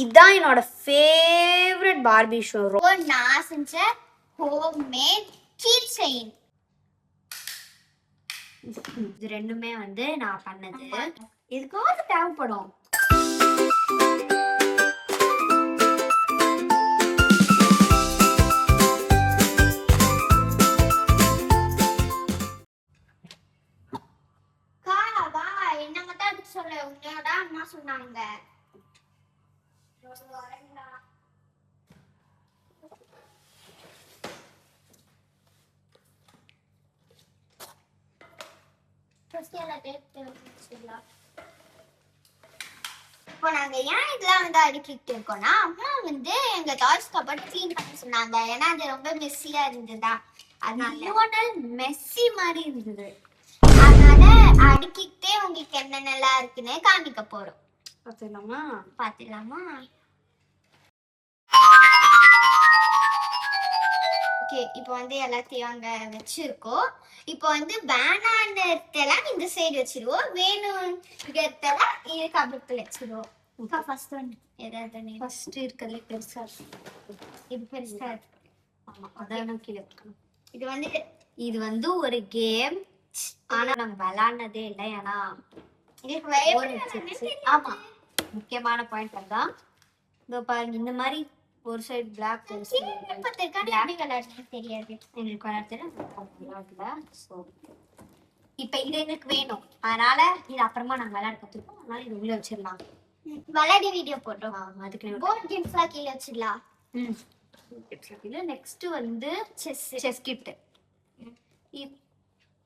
இதுதான் என்னோட favourite Barbie show. நான் செஞ்ச ஹோம்மேட் கீ செயின். இது ரெண்டுமே வந்து நான் பண்ணது. இதுக்காவது தேவைப்படும். என்ன மட்டும் அதுக்கு சொல்ல உன்னோட அம்மா சொன்னாங்க. இப்போ நாங்க ஏன் இதெல்லாம் வந்து அடுக்கிட்டு இருக்கோம்னா, அம்மா வந்து எங்க டாய்ஸ் கபோர்ட் கிளீன் பண்ண சொன்னாங்க. ஏன்னா அது ரொம்ப மெஸ்ஸியா இருந்ததா, அதனால மெஸ்ஸி மாதிரி இருந்தது. அதனால அடுக்கிட்டே உங்களுக்கு என்னென்னலாம் இருக்குன்னு காமிக்க போறோம். பாத்துலாமா? ஓகே, இப்போ வந்து எல்லாத்தையும் அங்க வச்சிருக்கோம். இப்போ வந்து வேணான்றதெல்லாம் இந்த சைடு வச்சிருவோம், வேணுங்கிறதெல்லாம் இது கபோர்ட்ல வச்சிருவோம். ஃபர்ஸ்ட் ஒன் ஏதாவது ஃபர்ஸ்ட் இருக்கிறதுல பெருசா இது பெருசா இருக்கு. ஆமா, அதான் கீழே இருக்கணும். இது வந்து ஒரு கேம். ஆனா நம்ம விளையாடுனதே இல்லை. ஏன்னா ஆமா, முக்கியமான பாயிண்ட் அதான். இதோ பாருங்க, இந்த மாதிரி ஒரு சைடு பிளாக், ஒரு சைடு தெரியாது எங்களுக்கு விளையாடல. ஸோ இப்போ இது எனக்கு வேணும், அதனால இது அப்புறமா நாங்கள் விளையாட கற்றுப்போம். அதனால இது உள்ள வச்சிடலாம். விளையாடி வீடியோ போட்டோம். அதுக்கு போர்ட் கேம்ஸ்லாம் கீழே வச்சிடலாம். நெக்ஸ்ட் வந்து செஸ் கிட்.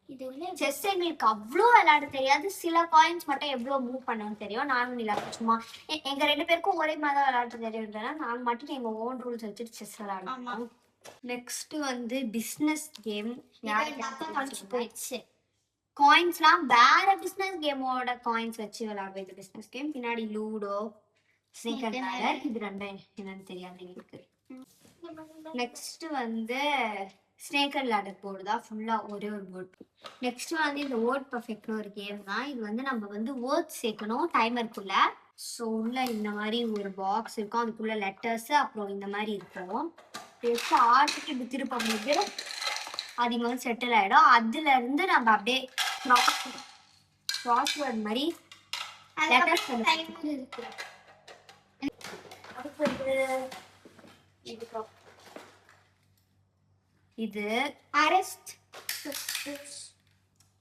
இது வந்து செஸ் எங்களுக்கு அவ்வளோ விளையாட தெரியாது. சில காயின்ஸ் மட்டும் எவ்வளோ மூவ் பண்ணணும்னு தெரியும். நானும் இல்லை, சும்மா எங்க 2 பேருக்கும் ஒரே மாதிரி தான் விளையாட தெரியும்ன்றா நாங்கள் மட்டும் எங்க ஓன் ரூல்ஸ் வச்சுட்டு செஸ் விளையாடுவோம். நெக்ஸ்ட் வந்து பிஸ்னஸ் கேம். போயிடுச்சு. காயின்ஸ்லாம் வேற பிஸ்னஸ் கேமோட காயின்ஸ் வச்சு விளையாடுவோம். இது பிஸ்னஸ் கேம். பின்னாடி லூடோ, ஸ்னேக் அண்ட் லேடர். இது ரெண்டும் என்னன்னு தெரியாது எங்களுக்கு. நெக்ஸ்ட் வந்து ஸ்னேக் அண்ட் லேடர் போர்டு தான், ஃபுல்லா ஒரே ஒரு போர்டு. நெக்ஸ்ட் வந்து இந்த வேர்ட் பர்ஃபெக்ட்னு ஒரு கேம் தான். இது வந்து நம்ம வந்து வேர்ட்ஸ் சேர்க்கணும் டைமருக்குள்ள. ஸோ உள்ள இந்த மாதிரி ஒரு பாக்ஸ் இருக்கும், அதுக்குள்ள லெட்டர்ஸ் அப்புறம் இந்த மாதிரி இருக்கும். ஆர்ட்டுக்கு இப்படி திருப்பம் போது அது இங்கே வந்து செட்டில் ஆகிடும். அதுல இருந்து நம்ம அப்படியே கிராஸ்வேர்ட் மாதிரி லெட்டர்ஸ் இருக்கு. இது அரெஸ்ட்.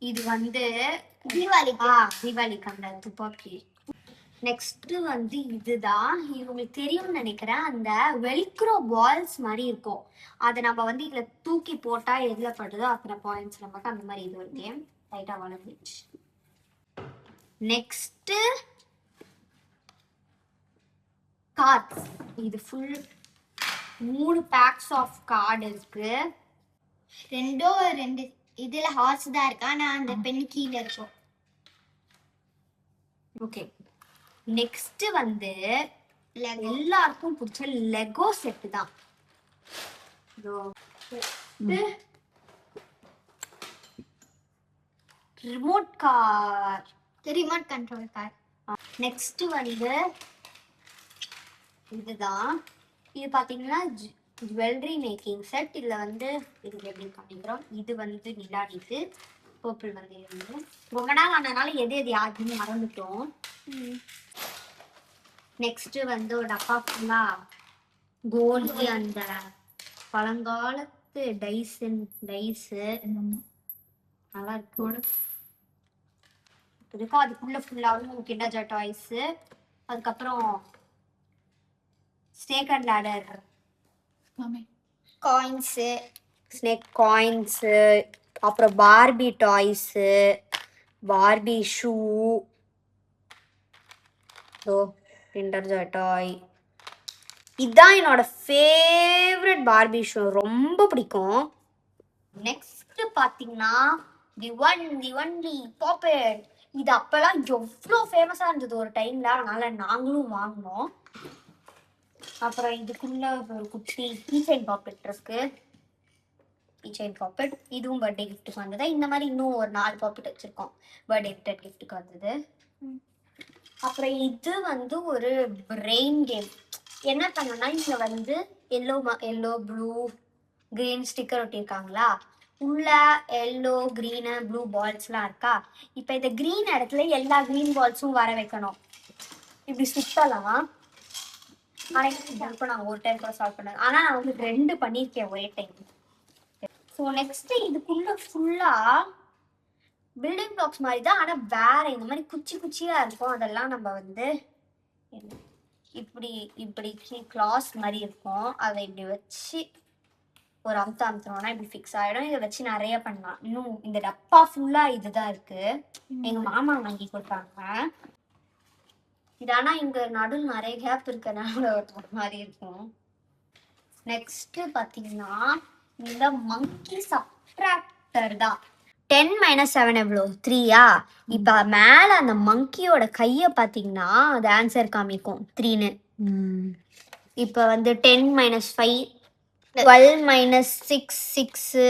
இது வந்து தீபாவளிக்கு அந்த துப்பாக்கி. நெக்ஸ்ட் வந்து இதுதான், இது உங்களுக்கு தெரியும்னு நினைக்கிறேன். அந்த வெல்க்ரோ பால்ஸ் மாதிரி இருக்கும். அதை நம்ம வந்து இதுல தூக்கி போட்டா எதுல படுதோ அத்தனை பாயிண்ட்ஸ் நமக்கு. அந்த மாதிரி இது ஒரு கேம். ரைட்டா வளர்ந்துச்சு. Next cards. இது ஃபுல் 3 பேக்ஸ் ஆஃப் கார்டு இருக்கு. 2 இதுல ஹார்ஸ் தான் இருக்கு, ஆனா அந்த பென் கீழே இருக்கும். ஓகே, நெக்ஸ்ட் வந்து எல்லாருக்கும் பிடிச்ச லெகோ செட் தான். Remote control car. நெக்ஸ்ட் வந்து இதுதான். இது பாத்தீங்கன்னா ஜுவல்லரி மேக்கிங் செட். இதுல வந்து இது எப்படி காமிக்கிறோம். இது வந்து நிலாடிக்கு பர்பிள் வந்து இருந்து ரொம்ப நாள் ஆனதுனால எது யாருன்னு மறந்துட்டோம். நெக்ஸ்ட் வந்து ஒரு டப்பா ஃபுல்லா கோல்டு, அந்த பழங்காலத்து டைஸ் நல்லா இருக்கும். அதுக்குள்ள ஃபுல்லாவும் கிண்டர் ஜாய் டாய்ஸ், அதுக்கப்புறம் snake and ladder coins, snake coins, அப்புறம் Barbie toys, Barbie shoe, Kinder Joy toy. இதுதான் என்னோட ஃபேவரட் பார்பி ஷோ, ரொம்ப பிடிக்கும். நெக்ஸ்ட் பாத்தீங்கன்னா தி ஒன்லி பாப்பெட். இது அப்பெல்லாம் எவ்வளோ ஃபேமஸா இருந்தது ஒரு டைம்ல, அதனால நாங்களும் வாங்கினோம். அப்புறம் இதுக்குள்ள ஒரு குட்டி கீச்சைன் பாப்பெட் இருக்கு. கீச்சைன் பாப்பெட் இதுவும் பர்த்டே கிஃப்ட்டுக்கு வந்தது. இந்த மாதிரி இன்னும் ஒரு 4 பாப்பெட் வச்சிருக்கோம், பர்த்டே கிஃப்ட்டுக்கு வந்தது. அப்புறம் இது வந்து ஒரு பிரெயின் கேம். என்ன பண்ணணும்னா இங்க வந்து எல்லோ ப்ளூ கிரீன் ஸ்டிக்கர் ஒட்டியிருக்காங்களா, உள்ள எல்லோ கிரீனு ப்ளூ பால்ஸ்லாம் இருக்கா. இப்போ இந்த கிரீன் இடத்துல எல்லா கிரீன் பால்ஸும் வர வைக்கணும். இப்படி சுத்தலாம். இப்போ நான் ஒரு டைம் கூட சால்வ் பண்ணேன், ஆனால் நான் வந்து 2 பண்ணியிருக்கேன் ஒரே டைம். ஸோ நெக்ஸ்ட் இதுக்குள்ள ஃபுல்லா பில்டிங் பிளாக்ஸ் மாதிரி தான், ஆனால் வேற இந்த மாதிரி குச்சியா இருக்கும். அதெல்லாம் நம்ம வந்து இப்படி இப்படி கிளாஸ் மாதிரி இருக்கும், அதை இப்படி வச்சு ஒரு அமுத்தோம்னா இப்படி ஃபிக்ஸ் ஆயிடும். இதை வச்சு நிறைய பண்ணலாம். இன்னும் இந்த டப்பா ஃபுல்லா இதுதான் இருக்கு, எங்க மாமா வாங்கி கொடுத்தாங்க. இது ஆனா இங்க நடுவில் நிறைய கேப் இருக்கனால ஒரு மாதிரி இருக்கும். நெக்ஸ்ட் பாத்தீங்கன்னா இந்த மங்கி சப்ட்ராக்டர் தான். 10 - 7 எவ்வளோ? 3யா? இப்ப மேல அந்த மங்கியோட கைய பாத்தீங்கன்னா அது ஆன்சர் காமிக்கும் 3ன்னு. இப்ப வந்து 10 - 5 12 - 6 6.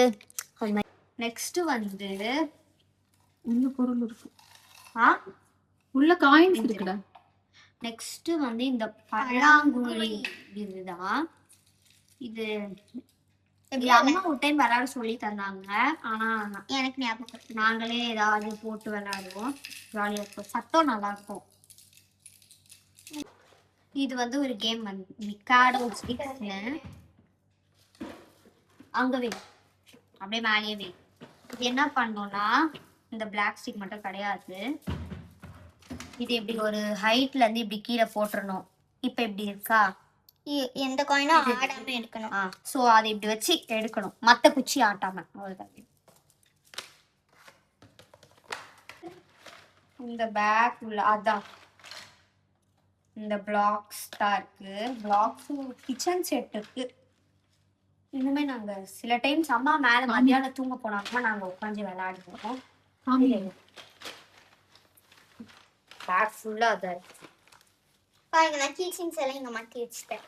நெக்ஸ்ட் வந்து உள்ள பொருள் இருக்கு, ஆ உள்ள காயின்ஸ் இருக்குடா. நெக்ஸ்ட் வந்து இந்த பல்லாங்குழி இதுதான். இது அம்மா ஒரு டைம் விளையாட சொல்லி தந்தாங்க, ஆனா எனக்கு ஞாபகம் நாங்களே ஏதாவது போட்டு விளையாடுவோம், ஜாலியா இருக்கும், சத்தம் நல்லா இருக்கும். இது வந்து ஒரு கேம் வந்து மிக்காடோ ஸ்டிக்ஸ்னு. அங்கவே அப்படியே மேலேயே இது என்ன பண்ணோம்னா இந்த பிளாக் ஸ்டிக் மட்டும் கிடையாது, இது இப்படி ஒரு ஹைட்ல இருந்து இப்படி கீழே போட்டுறணும். இப்ப இப்படி இருக்கா, எந்த காயினும் ஆடாம எடுக்கணும். சோ அதை இப்படி வச்சு எடுக்கணும், மத்த குச்சி ஆட்டாம. இந்த பேக் உள்ள அதான் இந்த பிளாக்ஸ் தான் இருக்கு. பிளாக்ஸ் கிச்சன் செட் இருக்கு. இன்னுமே நாங்க சில டைம்ஸ் அம்மா மேல மத்தியானம் தூங்க போனாங்கன்னா நாங்க உட்காந்து விளையாடுவோம். பேக் ஃபுல்லா அதான் இருக்கு. பாருங்க, நான் கீச்சிங்ஸ் எல்லாம் இங்க மாட்டி வச்சுட்டேன்.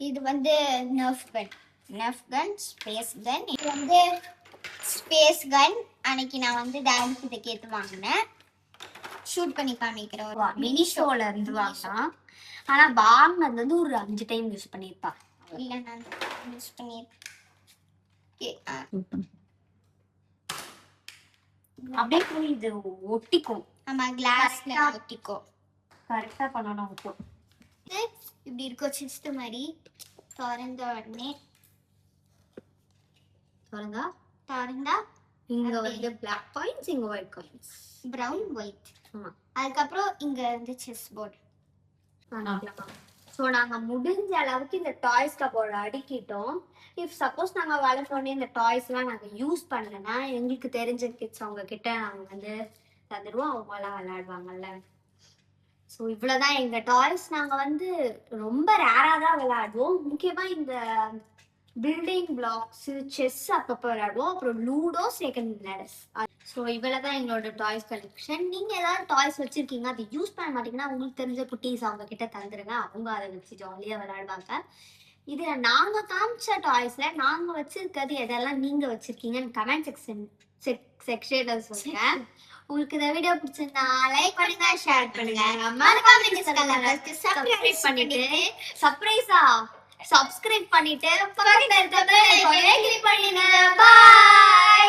இது வந்து நர்ஃப் கன், ஸ்பேஸ் கன். இது வந்து ஸ்பேஸ் கன். அன்னைக்கு நான் வந்து டாடி கிட்ட கேட்டு வாங்கினேன். ஷூட் பண்ணி காமிக்கிறேன். மினி ஷோல இருந்து வாங்கலாம், ஆனா வாங்கினது வந்து ஒரு 5 டைம் யூஸ் பண்ணிருப்பா. இல்ல நான் யூஸ் பண்ணிருக்கேன். அப்படியே போய் இது ஒட்டிக்கும். ஆமா, கிளாஸ்ல ஒட்டிக்கும். கரெக்டா பண்ணணும். இப்படி இருக்கும் சிஸ்ட் மாதிரி. திறந்த உடனே திறந்தா இங்க வந்து பிளாக் காயின்ஸ், இங்க ஒயிட் காயின்ஸ், பிரவுன் ஒயிட். ஆமா. அதுக்கப்புறம் இங்க வந்து செஸ் போர்டு. ஸோ நாங்கள் முடிஞ்ச அளவுக்கு இந்த டாய்ஸ் கப்போர்டு அடுக்கிட்டோம். இஃப் சப்போஸ் நாங்கள் வளர்த்தோடனே இந்த டாய்ஸ்லாம் நாங்கள் யூஸ் பண்ணலைன்னா எங்களுக்கு தெரிஞ்ச கிட்ஸ் அவங்க கிட்ட நாங்கள் வந்து தந்துடுவோம், அவங்களாம் விளையாடுவாங்கல்ல. ஸோ இவ்வளோதான் எங்கள் டாய்ஸ். நாங்கள் வந்து ரொம்ப ரேராக தான் விளையாடுவோம். முக்கியமாக இந்த பில்டிங் பிளாக்ஸு, செஸ் அப்பப்போ விளையாடுவோம். அப்புறம் லூடோ, செகண்ட் லேடர்ஸ். ஸோ இவ்வளோ தான் எங்களோட டாய்ஸ் கலெக்ஷன். நீங்கள் ஏதாவது டாய்ஸ் வச்சுருக்கீங்க, அதை யூஸ் பண்ண மாட்டீங்கன்னா உங்களுக்கு தெரிஞ்ச குட்டீஸ் அவங்க கிட்ட தந்துடுங்க, அவங்க அதை வச்சு ஜாலியாக விளையாடுவாங்க. இதில் நாங்கள் காமிச்ச டாய்ஸில் நாங்கள் வச்சுருக்கிறது எதெல்லாம் நீங்கள் வச்சுருக்கீங்கன்னு கமெண்ட் செக்ஷனில் சொல்லுங்க. உங்களுக்கு இந்த வீடியோ பிடிச்சிருந்தா லைக் பண்ணுங்க, ஷேர் பண்ணுங்க, சப்ஸ்கிரைப் பண்ணிட்டு பக்கத்துல இருக்க பெல் ஐகானை கிளிக் பண்ணுங்க. பை.